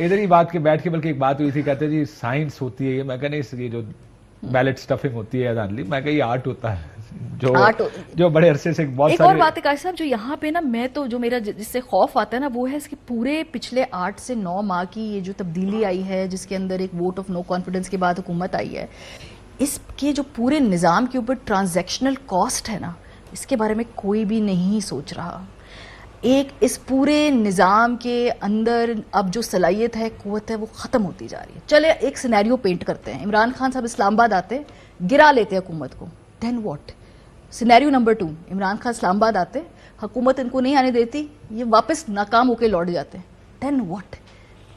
ادھر ہی بات کے بیٹھ کے بلکہ ایک بات ہوئی تھی, کہتے جی سائنس ہوتی ہے یہ, میں کہا نہیں, یہ جو بیلٹ سٹفنگ ہوتی ہے دانلی, میں کہا یہ آرٹ ہوتا ہے جو بڑے عرصے سے بہت ایک سارے. اور بات ہے قاضی صاحب, جو یہاں پہ نا میں تو جو میرا جس سے خوف آتا ہے نا وہ ہے اس کے پورے پچھلے 8 سے 9 ماہ کی یہ جو تبدیلی آئی ہے جس کے اندر ایک ووٹ آف نو کانفیڈنس کے بعد حکومت آئی ہے, اس کے جو پورے نظام کے اوپر ٹرانزیکشنل کاسٹ ہے نا, اس کے بارے میں کوئی بھی نہیں سوچ رہا. ایک اس پورے نظام کے اندر اب جو صلاحیت ہے, قوت ہے, وہ ختم ہوتی جا رہی ہے. چلے ایک سینیریو پینٹ کرتے ہیں, عمران خان صاحب اسلام آباد آتے, گرا لیتے حکومت کو, then what? Scenario number 2, Imran Khan Islamabad آتے, حکومت ان کو نہیں آنے دیتی, یہ واپس ناکام ہو کے لوٹ جاتے, دین واٹ؟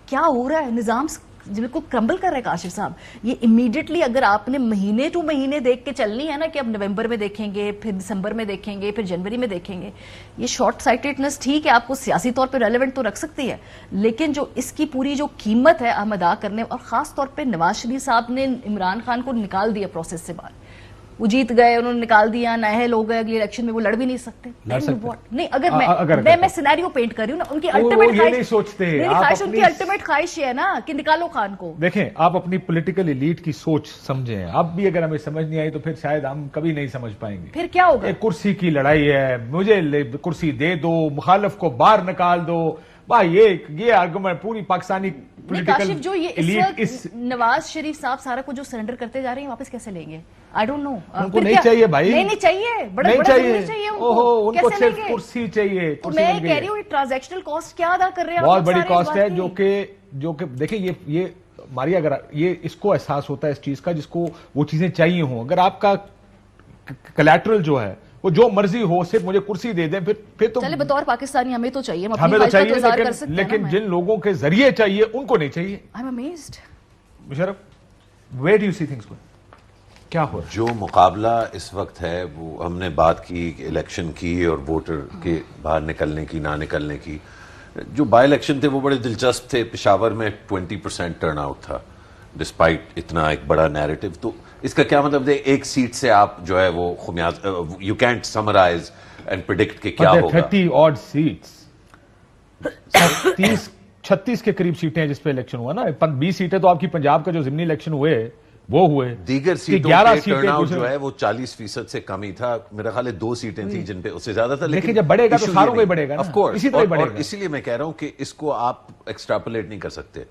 کیا ہو رہا ہے؟ نظام جن کو کرمبل کر رہا ہے کاشف صاحب. یہ امیڈیٹلی اگر آپ نے مہینے ٹو مہینے دیکھ کے چلنی ہے نا کہ اب نومبر میں دیکھیں گے, پھر دسمبر میں دیکھیں گے, پھر جنوری میں دیکھیں گے, یہ شارٹ سائٹڈنس ٹھیک ہے آپ کو سیاسی طور پہ ریلیونٹ تو رکھ سکتی ہے, لیکن جو اس کی پوری جو قیمت ہے ہم ادا کرنے, اور خاص طور پہ نواز شریف صاحب نے عمران خان کو نکال دیا پروسیس سے باہر, وہ جیت گئے, انہوں نے نکال دیا, نااہل ہو گئے, اگلی الیکشن میں وہ لڑ بھی نہیں سکتے. نہیں, اگر میں سینیریو پینٹ کر رہی ہوں نا, ان کی الٹیمیٹ خواہش, ان کی الٹیمیٹ خواہش یہ ہے نا کہ نکالو خان کو. دیکھیں آپ اپنی پولیٹیکل ایلیٹ کی سوچ سمجھیں, اب بھی اگر ہمیں سمجھ نہیں آئی تو پھر شاید ہم کبھی نہیں سمجھ پائیں گے. پھر کیا ہوگا؟ ایک کرسی کی لڑائی ہے, مجھے کرسی دے دو, مخالف کو باہر نکال دو, بھائی یہ آرگومنٹ پوری پاکستانی پولیٹیکل جو یہ اس وقت نواز شریف صاحب سارا کو جو سرنڈر کرتے جا رہے ہیں واپس کیسے لیں گے؟ I don't know. ان کو نہیں چاہیے بھائی, نہیں چاہیے, بڑا چاہیے ان کو, ان کو صرف کرسی چاہیے. تو میں کہہ رہی ہوں ٹرانزیکشنل کاسٹ کیا ادا کر رہے ہیں, بہت بڑی کاسٹ ہے, جو کہ دیکھیں یہ ماریا, اگر یہ اس کو احساس ہوتا ہے اس چیز کا جس کو وہ چیزیں چاہیے ہوں, اگر آپ کا کلیٹرل جو ہے وہ جو مرضی ہو, صرف مجھے کرسی دے دیں, پھر تو چلے بطور پاکستانی ہمیں تو چاہیے, ہمیں تو چاہیے, لیکن جن لوگوں کے ذریعے چاہیے ان کو نہیں چاہیے. I'm amazed. Musharraf, where do you see things going? کیا ہو رہا ہے؟ جو مقابلہ اس وقت ہے وہ ہم نے بات کی الیکشن کی اور ووٹر کے باہر نکلنے کی نہ نکلنے کی. جو بائی الیکشن تھے وہ بڑے دلچسپ تھے. پشاور میں 20% ٹرن آؤٹ تھا ڈسپائٹ اتنا ایک بڑا نیریٹو. تو اس کا کیا مطلب ہے؟ ایک سیٹ سے آپ جو ہے وہ خمیاز, you can't summarize and predict کہ کیا ہوگا. 30 odd seats, 36 کے قریب سیٹیں ہیں جس پہ الیکشن ہوا نا. 20 سیٹیں تو آپ کی پنجاب کا جو ضمنی الیکشن ہوئے وہ ہوئے, دیگر سیٹوں پہ ٹرن آؤٹ جو ہے وہ 40% سے کم ہی تھا. میرا خیال ہے 2 سیٹیں تھیں جن پہ اس سے زیادہ تھا. لیکن جب بڑھے گا تو ساروں کو ہی بڑھے گا آف کورس, اسی طرح بڑھے گا. اسی لیے میں کہہ رہا ہوں کہ اس کو آپ ایکسٹراپولیٹ نہیں کر سکتے.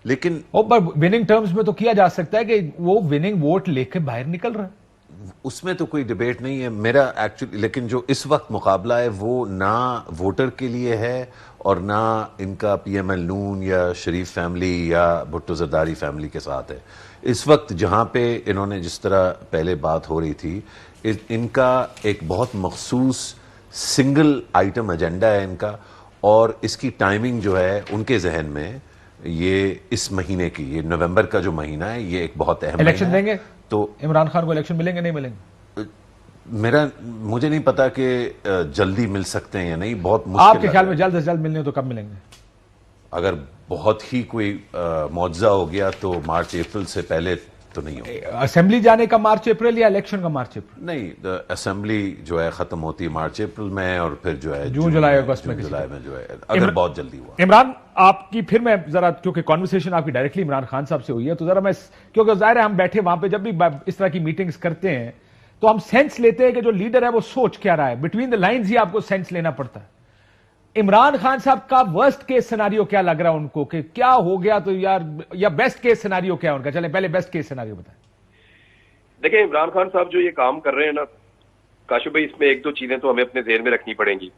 لیکن وننگ ٹرمز میں تو کیا جا سکتا ہے کہ وہ وننگ ووٹ لے کے باہر نکل رہا ہے, اس میں تو کوئی ڈیبیٹ نہیں ہے میرا ایکچولی. لیکن جو اس وقت مقابلہ ہے وہ نہ ووٹر کے لیے ہے اور نہ ان کا پی ایم ایل نون یا شریف فیملی یا بھٹو زرداری فیملی کے ساتھ ہے. اس وقت جہاں پہ انہوں نے جس طرح پہلے بات ہو رہی تھی, ان کا ایک بہت مخصوص سنگل آئٹم ایجنڈا ہے ان کا, اور اس کی ٹائمنگ جو ہے ان کے ذہن میں یہ اس مہینے کی, یہ نومبر کا جو مہینہ ہے یہ ایک بہت اہم الیکشن دیں گے تو عمران خان کو الیکشن ملیں گے نہیں ملیں گے؟ مجھے نہیں پتا کہ جلدی مل سکتے ہیں یا نہیں, بہت مشکل. آپ کے خیال میں جلد سے جلد ملنے تو کب ملیں گے؟ اگر بہت ہی کوئی معجزہ ہو گیا تو مارچ اپریل سے پہلے تو نہیں ہوگا. اسمبلی جانے کا مارچ اپریل یا الیکشن کا مارچ اپریل؟ نہیں, اسمبلی جو ہے ختم ہوتی ہے مارچ اپریل میں, اور پھر جو ہے جون جولائی اگست میں جو ہے اگر بہت جلدی ہوا. عمران آپ کی پھر میں ذرا, کیونکہ کانورسیشن آپ کی ڈائریکٹلی عمران خان صاحب سے ہوئی ہے, تو ذرا میں, کیونکہ ظاہر ہے ہم بیٹھے وہاں پہ جب بھی اس طرح کی میٹنگز کرتے ہیں تو ہم سینس لیتے ہیں کہ جو لیڈر ہے وہ سوچ کیا رہا ہے, بٹوین دا لائنز ہی آپ کو سینس لینا پڑتا ہے. عمران خان صاحب کا ورسٹ کیس سیناریو کیا لگ رہا ہے ان کو, کہ کیا ہو گیا تو یار, یا بیسٹ کیس سیناریو کیا ان کا؟ چلیں پہلے بیسٹ کیس سیناریو بتائیں. دیکھیں عمران خان صاحب جو یہ کام کر رہے ہیں نا کاشف بھائی, اس میں ایک دو چیزیں تو ہمیں اپنے ذہن میں رکھنی پڑیں گی.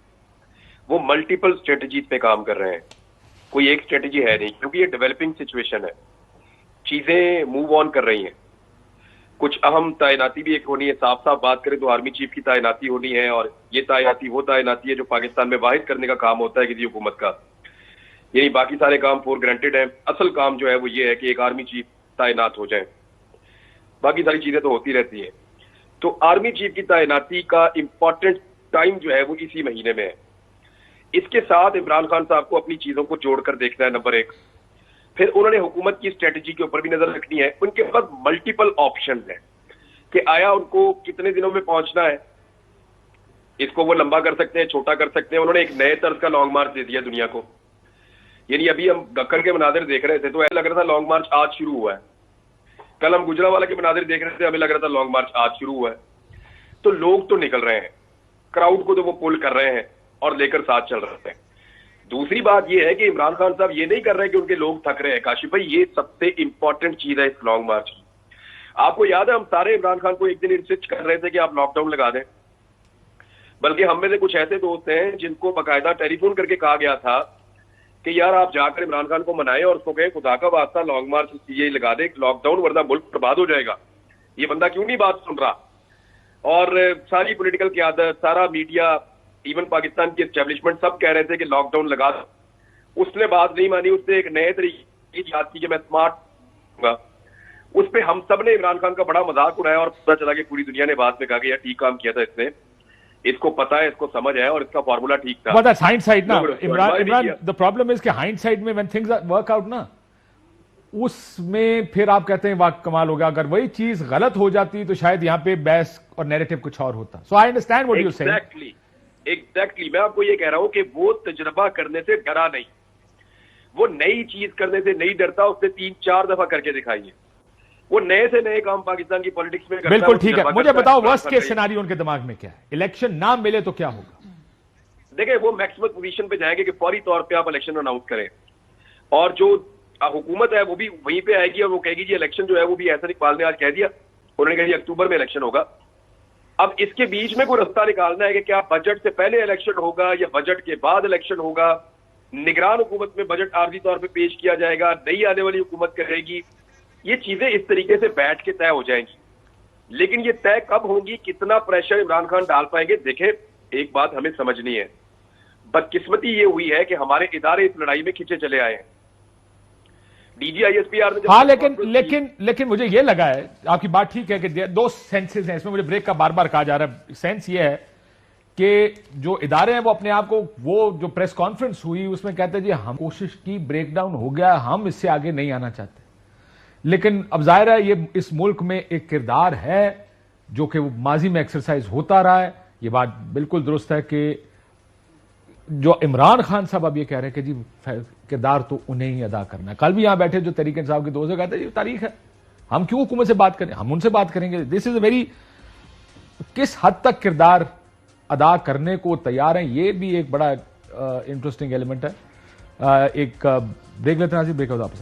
وہ ملٹیپل اسٹریٹجیز پہ کام کر رہے ہیں, کوئی ایک اسٹریٹجی ہے نہیں, کیونکہ یہ ڈیولپنگ سچویشن ہے, چیزیں موو آن کر رہی ہیں. کچھ اہم تعیناتی بھی ایک ہونی ہے. صاف صاف بات کریں تو آرمی چیف کی تعیناتی ہونی ہے, اور یہ تعیناتی وہ تعیناتی ہے جو پاکستان میں واحد کرنے کا کام ہوتا ہے کسی حکومت کا, یعنی باقی سارے کام فور گرانٹیڈ ہیں. اصل کام جو ہے وہ یہ ہے کہ ایک آرمی چیف تعینات ہو جائیں, باقی ساری چیزیں تو ہوتی رہتی ہیں. تو آرمی چیف کی تعیناتی کا امپورٹنٹ ٹائم جو ہے وہ اسی مہینے میں ہے. اس کے ساتھ عمران خان صاحب کو اپنی چیزوں کو جوڑ کر دیکھنا ہے, نمبر 1. پھر انہوں نے حکومت کی اسٹریٹجی کے اوپر بھی نظر رکھنی ہے. ان کے پاس ملٹیپل آپشنز ہیں کہ آیا ان کو کتنے دنوں میں پہنچنا ہے, اس کو وہ لمبا کر سکتے ہیں, چھوٹا کر سکتے ہیں. انہوں نے ایک نئے طرز کا لانگ مارچ دے دیا دنیا کو یعنی ابھی ہم گکر کے مناظر دیکھ رہے تھے تو ایسا لگ رہا تھا لانگ مارچ آج شروع ہوا ہے. کل ہم گجرانوالہ کے مناظر دیکھ رہے تھے, ہمیں لگ رہا تھا لانگ مارچ آج شروع ہوا ہے. تو لوگ تو نکل رہے ہیں, کراؤڈ کو تو وہ پول کر رہے ہیں اور لے کر ساتھ چل رہے ہیں. دوسری بات یہ ہے کہ عمران خان صاحب یہ نہیں کر رہے کہ ان کے لوگ تھک رہے ہیں. کاشف بھائی یہ سب سے امپورٹنٹ چیز ہے اس لانگ مارچ کی. آپ کو یاد ہے ہم سارے عمران خان کو ایک دن انسسٹ کر رہے تھے کہ آپ لاک ڈاؤن لگا دیں, بلکہ ہم میں سے کچھ ایسے دوست ہیں جن کو باقاعدہ ٹیلی فون کر کے کہا گیا تھا کہ یار آپ جا کر عمران خان کو منائیں اور اس کو کہیں خدا کا واسطہ لانگ مارچ یہ لگا دے, لاک ڈاؤن, ورنہ ملک برباد ہو جائے گا. یہ بندہ کیوں نہیں بات سن رہا؟ اور ساری پولیٹیکل قیادت, سارا میڈیا, ایون پاکستان کی اسٹیبلشمنٹ سب کہہ رہے تھے کہ لاک ڈاؤن لگا دو. اس نے بات نہیں مانی, اس نے ایک نئے طریقے کی یاد کی کہ میں اسمارٹ ہوں گا. اس پہ ہم سب نے عمران خان کا بڑا مذاق اڑایا اور پتہ چلا کہ پوری دنیا نے بعد میں کہا کہ یار ٹھیک کام کیا تھا اس نے, اس کو پتا ہے, اس کو سمجھ ہے اور اس کا فارمولا ٹھیک تھا. But that's hindsight نا عمران, the problem is کہ hindsight میں when things work out نا, اس میں پھر آپ کہتے ہیں واہ کمال ہو گیا. اگر وہی چیز غلط ہو جاتی تو شاید یہاں پہ بحث اور نیریٹو کچھ اور ہوتا. So I understand what you're saying. Exactly. میں آپ کو یہ کہہ رہا ہوں کہ وہ تجربہ کرنے سے ڈرا نہیں, وہ نئی چیز کرنے سے نہیں ڈرتا, اس نے 3-4 دفعہ کر کے دکھائی ہے. وہ نئے سے نئے کام پاکستان کی پولیٹکس میں کرتا ہے. بالکل ٹھیک ہے, مجھے بتاؤ ورسٹ کیس سیناریو ان کے دماغ میں کیا ہے؟ الیکشن نہ ملے تو کیا ہوگا؟ دیکھیں وہ میکسیمم پوزیشن پہ جائیں گے کہ فوری طور پہ آپ الیکشن اناؤنس کریں, اور جو حکومت ہے وہ بھی وہیں پہ آئے گی اور وہ کہے گی جی الیکشن جو ہے وہ بھی احسن اقبال نے آج کہہ دیا, انہوں نے کہا جی اکتوبر میں الیکشن ہوگا. اب اس کے بیچ میں کوئی رستہ نکالنا ہے کہ کیا بجٹ سے پہلے الیکشن ہوگا یا بجٹ کے بعد الیکشن ہوگا, نگران حکومت میں بجٹ عارضی طور پہ پیش کیا جائے گا, نئی آنے والی حکومت کرے گی. یہ چیزیں اس طریقے سے بیٹھ کے طے ہو جائیں گی, لیکن یہ طے کب ہوں گی, کتنا پریشر عمران خان ڈال پائیں گے؟ دیکھیں ایک بات ہمیں سمجھنی ہے, بدقسمتی یہ ہوئی ہے کہ ہمارے ادارے اس لڑائی میں کھینچے چلے آئے ہیں. D G I S P R نے ہاں لیکن مجھے یہ لگا ہے, آپ کی بات ٹھیک ہے کہ دو سینسز ہیں اس میں, مجھے بریک کا بار بار کہا جا رہا ہے. سینس یہ ہے کہ جو ادارے ہیں وہ اپنے آپ کو, وہ جو پریس کانفرنس ہوئی اس میں کہتے ہیں جی ہم کوشش کی, بریک ڈاؤن ہو گیا, ہم اس سے آگے نہیں آنا چاہتے. لیکن اب ظاہر ہے یہ اس ملک میں ایک کردار ہے جو کہ وہ ماضی میں ایکسرسائز ہوتا رہا ہے. یہ بات بالکل درست ہے کہ جو عمران خان صاحب اب یہ کہہ رہے ہیں کہ جی کردار تو انہیں ہی ادا کرنا ہے. کل بھی یہاں بیٹھے جو تحریک انصاف کے دوست کہتے ہیں یہ تاریخ ہے, ہم کیوں حکومت سے بات کریں, ہم ان سے بات کریں گے. دس از اے ویری, کس حد تک کردار ادا کرنے کو تیار ہیں, یہ بھی ایک بڑا انٹرسٹنگ ایلیمنٹ ہے. ایک بریک لیتے ہیں, بریک واپس